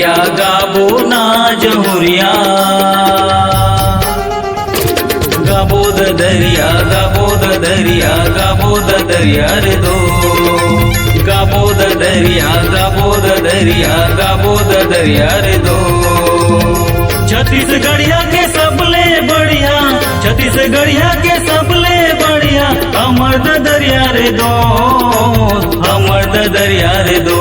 दरिया गाबो ना जहुरिया, गाबो दरिया गाबो दरिया गाबो दरिया रे दो, गाबो दरिया गाबो दरिया गाबो दरिया रे दो। छत्तीसगढ़िया के सबले बढ़िया, छत्तीसगढ़िया के सबले बढ़िया हमर दरिया रे दो, हमर दरिया रे दो।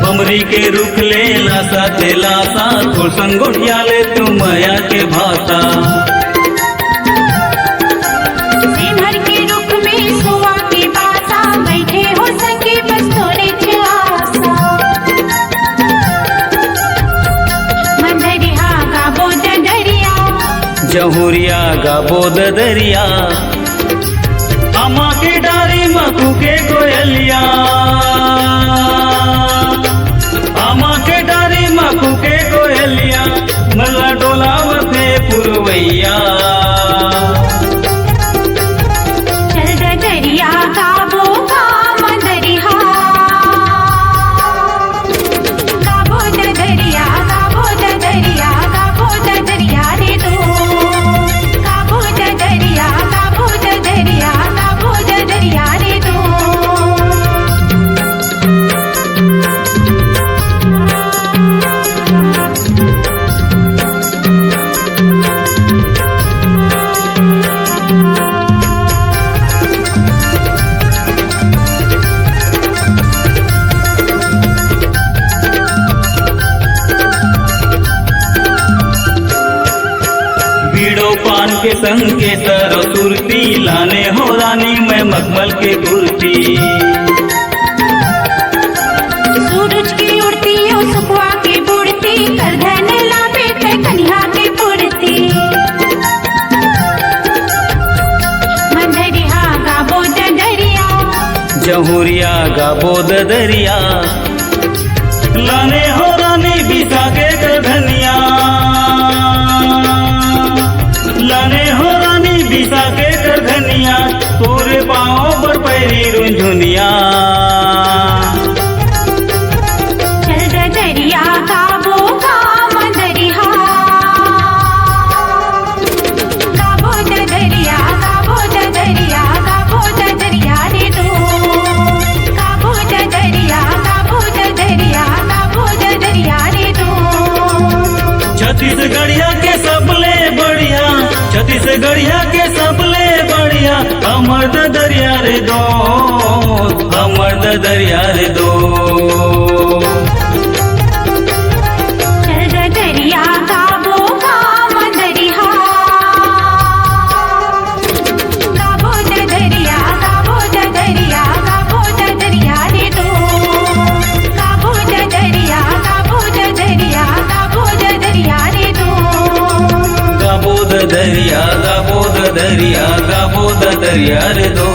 बमरी के रुख ले लासा ते लासा, थोड़ संगोटिया ले तू माया के भाता। सेमर के रुख में सुआ के बासा, बैठे हो संगे बस थोड़े के आसा। मंदरिया गाबो दरिया, जहुरिया गाबो दरिया, अम्मा के डारी मकू के कोयलिया, अम्मा के डारी मकू के कोयलिया, मल्ला डोलावते पुरवैया। चल दरिया गाबो मंदरिया, गाबो दरिया गाबो दरिया गाबो दरिया रे दो, गाबो दरिया गाबो दरिया गाबो दरिया रे दो। बीड़ो पान के संग के सरो सुरती, लाने हो रानी मैं मखमल के कुर्ती। सूरज की उड़ती ओ सुखवा की बुड़ती, कर धन लावे के कन्या की पुड़ती। मंदरिया गाबो दरिया, जहुरिया गाबो दरिया, लाने हो रानी बिसा के धनिया, लाने हो रानी बिसा के धनिया, तोरे पाँव पर पैरी रुंझुनिया। चल दरिया गाबो मंदरिया, गाबो दरिया गाबो दरिया गाबो दरिया रे दो, गाबो दरिया गाबो दरिया गाबो दरिया रे दो। छत्तीसगढ़िया के सबले बढ़िया, छत्तीसगढ़िया के सबले बढ़िया हमर दरिया रे दो, हमर दरिया रे दो। चल दरिया गाबो मंदरिया, गाबो दरिया गाबो दरिया गाबो दरिया रे दो, गाबो दरिया गाबो दरिया गाबो दरिया रे दो। गाबो दरिया गाबो दरिया गाबो दरिया रे दो।